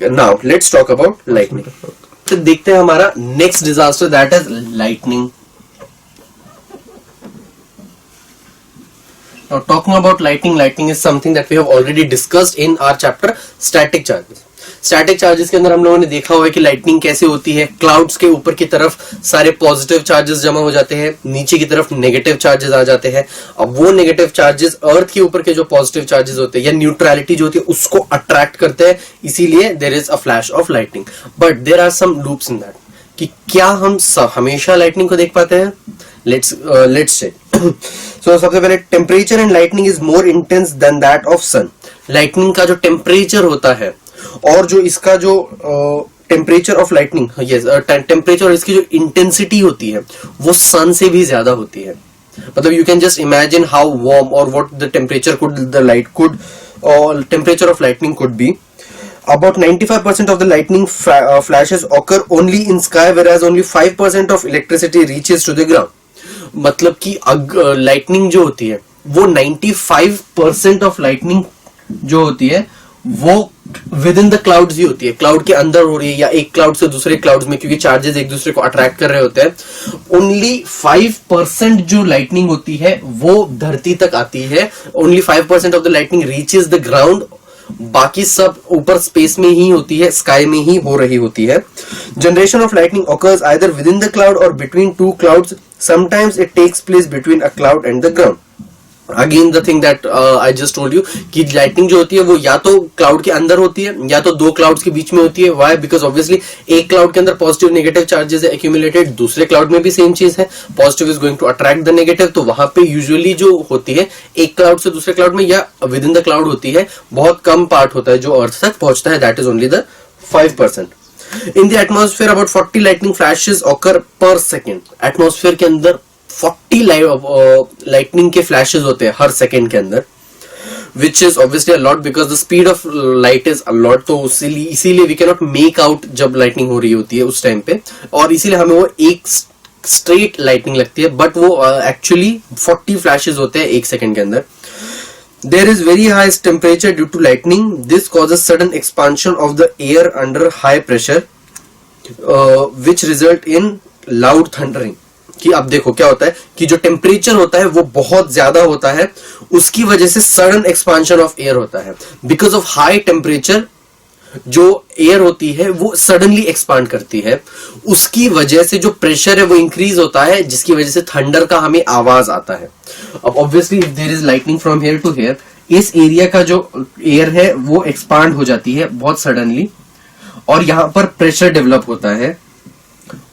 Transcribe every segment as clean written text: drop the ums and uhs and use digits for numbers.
Now let's talk about lightning. तो देखते हैं हमारा next disaster, that is lightning. Now talking about lightning, lightning is something that we have already discussed in our chapter static charges. Static charges के अंदर हम लोगों ने देखा हुआ है कि लाइटनिंग कैसे होती है। क्लाउड्स के ऊपर की तरफ सारे पॉजिटिव चार्जेस जमा हो जाते हैं, नीचे की तरफ नेगेटिव चार्जेस आ जाते हैं। अब वो नेगेटिव चार्जेस अर्थ के ऊपर के जो पॉजिटिव चार्जेस होते हैं या न्यूट्रलिटी जो होती है उसको अट्रैक्ट करते हैं, इसीलिए there is a flash of lightning. But there are some loops in that, कि क्या हम हमेशा लाइटनिंग को देख पाते हैं? Let's check. सो सबसे पहले, temperature and lightning is more intense than that of sun. Lightning का जो टेम्परेचर होता है और जो इसका जो temperature of lightning, yes, temperature और इसकी जो इंटेंसिटी होती है वो सन से भी ज्यादा होती है। मतलब you can just imagine how warm or what the temperature could the light could or temperature of lightning could be. About 95% of the lightning flashes occur only in sky, whereas only 5% of electricity reaches to the ground. मतलब कि lightning जो होती है वो 95% of lightning जो होती है वो विद इन द क्लाउड्स ही होती है, क्लाउड के अंदर हो रही है या एक क्लाउड से दूसरे क्लाउड्स में, क्योंकि चार्जेस एक दूसरे को अट्रैक्ट कर रहे होते हैं। ओनली 5% जो लाइटनिंग होती है वो धरती तक आती है। Only 5% of the lightning reaches the ground, बाकी सब ऊपर स्पेस में ही होती है, स्काई में ही हो रही होती है। Generation of lightning occurs either within the cloud or between two clouds. Sometimes it takes place between a cloud and the ground. Again the thing that I just told you कि lightning जो होती है वो या तो cloud के अंदर होती है या तो दो क्लाउड्स के बीच में होती है। व्हाई? बिकॉज ऑब्वियसली एक क्लाउड के अंदर पॉजिटिव नेगेटिव चार्जेस है एक्यूमुलेटेड, दूसरे क्लाउड में भी सेम चीज है, positive is going to attract the negative. तो वहां पे यूजुअली जो होती है एक क्लाउड से दूसरे क्लाउड में या विद इन द क्लाउड होती है, बहुत कम पार्ट होता है जो अर्थ तक पहुंचता है, that is only the 5%। In the atmosphere about 40 lightning flashes occur पर सेकेंड। एटमॉस्फेयर के अंदर 40 लाइटनिंग के फ्लैशेस होते हैं हर सेकेंड के अंदर, which is obviously a lot because the speed of light is a lot. तो इसीलिए we can not make out जब लाइटनिंग हो रही होती है उस टाइम पे, और इसीलिए हमें वो एक स्ट्रेट लाइटनिंग लगती है, बट वो एक्चुअली 40 फ्लैशेस होते हैं एक सेकेंड के अंदर। There is very high temperature due to lightning. This causes sudden expansion of the air under high pressure, which result in loud thundering. कि अब देखो क्या होता है कि जो टेम्परेचर होता है वो बहुत ज्यादा होता है, उसकी वजह से सडन एक्सपांशन ऑफ एयर होता है। बिकॉज ऑफ हाई टेम्परेचर जो एयर होती है वो सडनली एक्सपांड करती है, उसकी वजह से जो प्रेशर है वो इंक्रीज होता है, जिसकी वजह से थंडर का हमें आवाज आता है। अब obviously if there is lightning from here to here, इस एरिया का जो एयर है वो एक्सपांड हो जाती है बहुत सडनली, और यहां पर प्रेशर डेवलप होता है,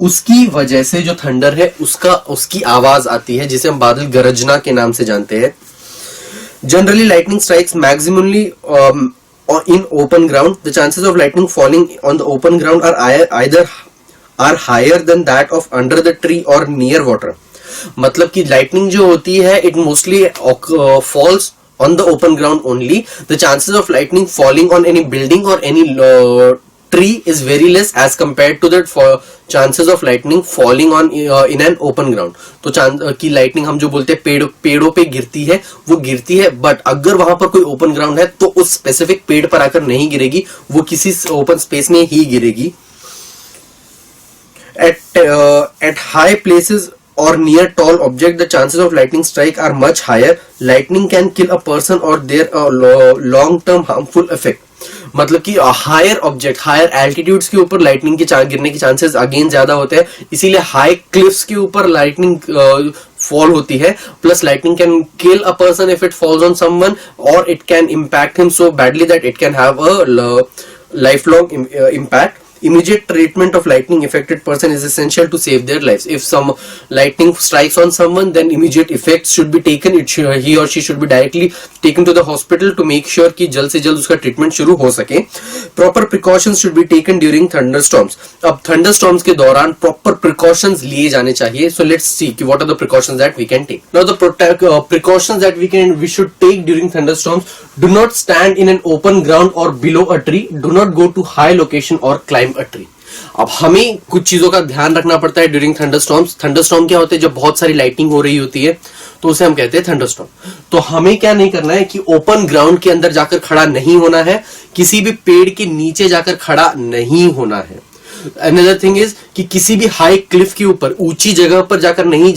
उसकी वजह से जो थंडर है उसकी आवाज आती है, जिसे हम बादल गरजना के नाम से जानते हैं। Generally lightning strikes maximally in open ground. The chances of lightning falling on the open ground are higher than that of under the tree or near water. मतलब कि lightning जो होती है it mostly falls on the open ground only. The chances of lightning falling on any building or any tree is very less as compared to the chances of lightning falling on in an open ground. तो कि lightning हम जो बोलते हैं पेड़ों पे गिरती है, वो गिरती है, बट अगर वहां पर कोई ओपन ग्राउंड है तो उस स्पेसिफिक पेड़ पर आकर नहीं गिरेगी, वो किसी ओपन स्पेस में ही गिरेगी। At high places or near tall object, the chances of lightning strike are much higher. Lightning can kill a person or there long term harmful effect. मतलब कि हायर ऑब्जेक्ट, हायर एल्टीट्यूड्स के ऊपर lightning के गिरने के chances again ज्यादा होते हैं, इसीलिए हाई क्लिफ्स के ऊपर लाइटनिंग फॉल होती है। Plus lightning can kill a person if it falls on someone, or it can impact him so badly that it can have a life long impact. Immediate treatment of lightning affected person is essential to save their lives. If some lightning strikes on someone, then immediate effects should be taken. He or she should be directly taken to the hospital to make sure कि जल्द से जल्द उसका treatment शुरू हो सके। Proper precautions should be taken during thunderstorms. अब thunderstorms के दौरान proper precautions लिए जाने चाहिए. So let's see कि what are the precautions that we can take. Now the precautions that we should take during thunderstorms: do not stand in an open ground or below a tree. Do not go to high location or climb a tree. अब हमें कुछ चीजों का ध्यान रखना पड़ता है during thunderstorms. Thunderstorm क्या होते हैं? जब बहुत सारी लाइटनिंग हो रही होती है तो उसे हम कहते हैं थंडरस्टॉर्म। तो हमें क्या नहीं करना है कि ओपन ग्राउंड के अंदर जाकर खड़ा नहीं होना है, किसी भी पेड़ के नीचे जाकर खड़ा नहीं होना है। अनदर थिंग इज कि किसी भी हाई क्लिफ के ऊपर, ऊंची जगह पर जाकर नहीं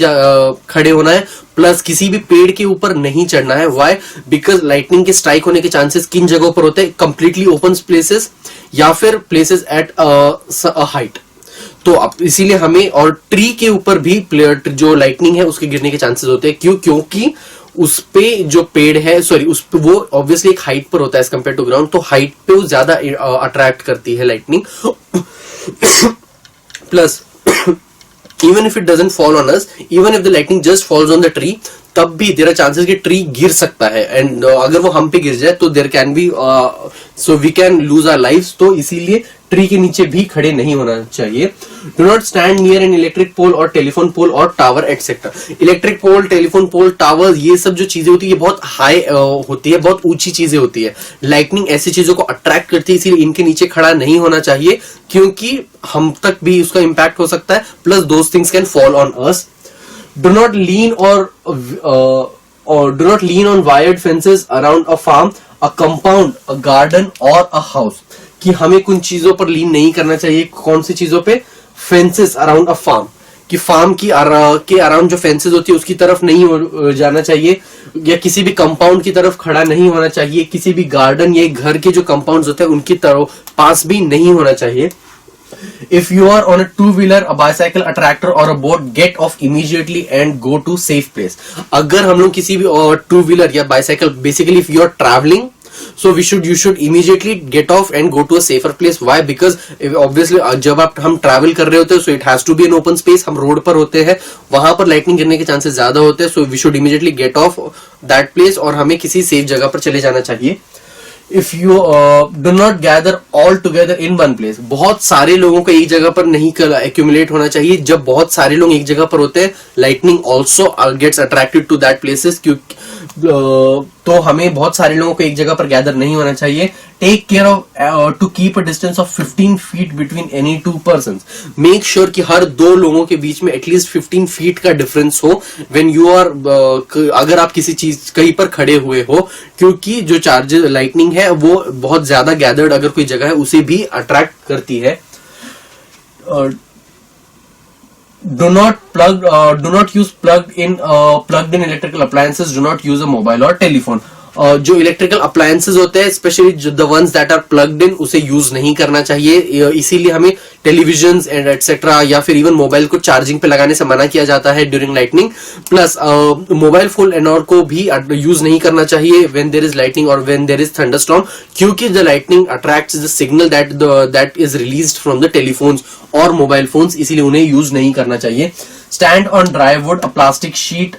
खड़े होना है, प्लस किसी भी पेड़ के ऊपर नहीं चढ़ना है। व्हाई? बिकॉज लाइटनिंग के स्ट्राइक होने के चांसेस किन जगहों पर होते हैं? कंप्लीटली ओपन प्लेसेस या फिर प्लेसेस एट हाइट। तो अब इसीलिए हमें, और ट्री के ऊपर भी जो लाइटनिंग है उसके गिरने के चांसेस होते हैं। क्यों? क्योंकि उस पे जो पेड़ है, सॉरी, उस पे वो ऑब्वियसली एक हाइट पर होता है एज कंपेयर टू ग्राउंड, तो हाइट पे वो ज्यादा अट्रैक्ट करती है lightning. Plus even if it doesn't fall on us, even if the lightning just falls on the tree, तब भी there are chances कि ट्री गिर सकता है, एंड अगर वो हम पे गिर जाए तो there can be so we can lose our lives। तो इसीलिए ट्री के नीचे भी खड़े नहीं होना चाहिए। Do not stand near an electric pole or telephone pole or tower etcetera. Electric pole, telephone pole, tower, ये सब जो चीजें होती है ये बहुत हाई होती है, बहुत ऊंची चीजें होती है। लाइटनिंग ऐसी चीजों को अट्रैक्ट करती है, इसीलिए इनके नीचे खड़ा नहीं होना चाहिए, क्योंकि हम तक भी उसका इंपैक्ट हो सकता है। Plus those things can fall on us. Do not lean or do not lean on wired fences around a farm, a compound, a garden or a house। कि हमें कुछ चीजों पर लीन नहीं करना चाहिए। कौन सी चीजों पे? फेंसेस अराउंड अ फार्म, कि फार्म की के अराउंड जो फेंसेस होती है उसकी तरफ नहीं जाना चाहिए, या किसी भी कंपाउंड की तरफ खड़ा नहीं होना चाहिए, किसी भी गार्डन या घर के जो कंपाउंड्स होते हैं उनकी तरफ पास भी नहीं होना चाहिए। If you are on a two-wheeler, a bicycle, a tractor or a boat, get off immediately and go to safe place। अगर हम लोग किसी भी टू व्हीलर या bicycle, basically if you are traveling, so you should immediately get off and go to a safer place। Why? Because obviously जब हम travel कर रहे होते हैं, so it has to be an open space। हम road पर होते हैं, वहां पर लाइटनिंग गिरने के चांसेस ज्यादा होते हैं, so we should immediately get off that place और हमें किसी सेफ जगह पर चले जाना चाहिए। If you do not gather all together in one place, बहुत सारे लोगों को एक जगह पर नहीं accumulate होना चाहिए। जब बहुत सारे लोग एक जगह पर होते हैं, lightning also gets attracted to that places। क्योंकि तो हमें बहुत सारे लोगों को एक जगह पर गैदर नहीं होना चाहिए। Take care of to keep a distance of 15 feet between any two persons. Make sure कि हर दो लोगों के बीच में एटलीस्ट 15 फीट का डिफरेंस हो व्हेन यू आर, अगर आप किसी चीज कहीं पर खड़े हुए हो, क्योंकि जो चार्जेस लाइटनिंग है वो बहुत ज्यादा गैदर्ड अगर कोई जगह है उसे भी अट्रैक्ट करती है। Do not use plugged in electrical appliances। Do not use a mobile or telephone। जो इलेक्ट्रिकल अप्लायंसेज होते हैं, specially the ones that are plugged in, उसे यूज नहीं करना चाहिए। इसीलिए हमें टेलीविजन एंड एटसेट्रा या फिर इवन मोबाइल को चार्जिंग पे लगाने से मना किया जाता है during lightning. Plus mobile phone and और को भी यूज नहीं करना चाहिए व्हेन देयर इज लाइटनिंग और व्हेन देयर इज थंडरस्टॉर्म, क्योंकि the lightning attracts the signal that is released from the telephones और मोबाइल फोन्स, इसीलिए उन्हें यूज नहीं करना चाहिए। Stand on dry wood, a plastic sheet,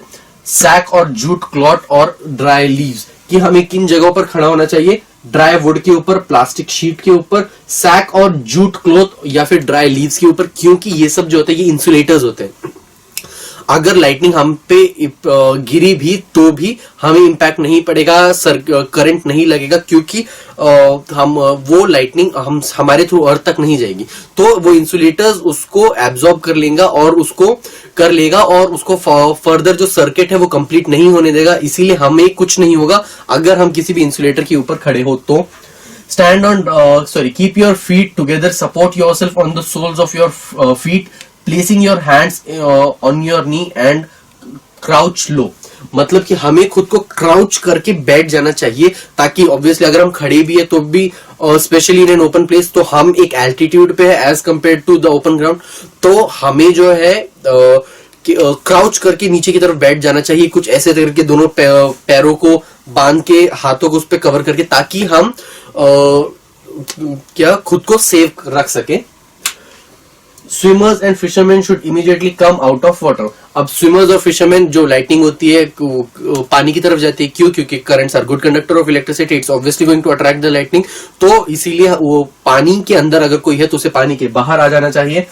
sack और जूट क्लॉथ और ड्राई लीव्स। कि हमें किन जगहों पर खड़ा होना चाहिए? ड्राई वुड के ऊपर, प्लास्टिक शीट के ऊपर, सैक और जूट क्लॉथ या फिर ड्राई लीव्स के ऊपर, क्योंकि ये सब जो होते हैं ये इंसुलेटर्स होते हैं। अगर लाइटनिंग हम पे गिरी भी तो भी हमें इंपैक्ट नहीं पड़ेगा, करंट नहीं लगेगा, क्योंकि हम वो लाइटनिंग हमारे थ्रू अर्थ तक नहीं जाएगी। तो वो इंसुलेटर्स उसको एब्जॉर्ब कर लेगा और उसको फर्दर जो सर्किट है वो कंप्लीट नहीं होने देगा। इसीलिए हमें कुछ नहीं होगा अगर हम किसी भी इंसुलेटर के ऊपर खड़े हो तो। Stand on, keep your feet together, support yourself on the soles of your feet, placing your hands on your knee and crouch low। मतलब कि हमें खुद को क्राउच करके बैठ जाना चाहिए, ताकि ऑब्वियसली अगर हम खड़े भी है तो भी specially in an open place, तो हम एक एल्टीट्यूड पे है as compare to the open ground, तो हमें जो है क्राउच करके नीचे की तरफ बैठ जाना चाहिए, कुछ ऐसे करके दोनों पैरों को बांध के, हाथों को उस पर कवर करके, ताकि हम खुद को सेफ रख सके। Swimmers and fisherman should immediately come out of water. अब स्विमर्स और फिशरमैन जो लाइटनिंग होती है पानी की तरफ जाती है, क्यों? क्योंकि currents are good conductor of electricity, it's obviously going to attract the lightning. तो इसीलिए वो पानी के अंदर अगर कोई है तो उसे पानी के बाहर आ जाना चाहिए।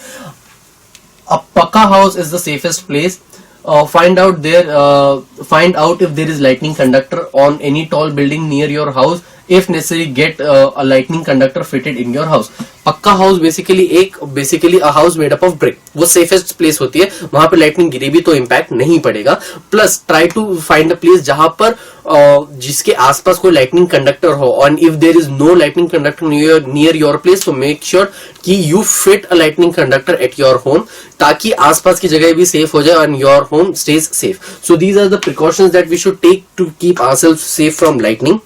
अ पक्का house is the safest place. Find out if there is lightning conductor on any tall building near your house if necessary get a lightning conductor fitted in your house. पक्का house basically a house made up of brick, वो safest place होती है, वहां पे lightning गिरी भी तो impact नहीं पड़ेगा. Plus try to find a place जहां पर जिसके आसपास कोई लाइटनिंग कंडक्टर हो, और if there is no lightning conductor near your place, तो मेक श्योर कि you fit a lightning conductor at your home, ताकि आसपास की जगह भी सेफ हो जाए and your home stays safe. So these are the precautions that we should take to keep ourselves safe from lightning.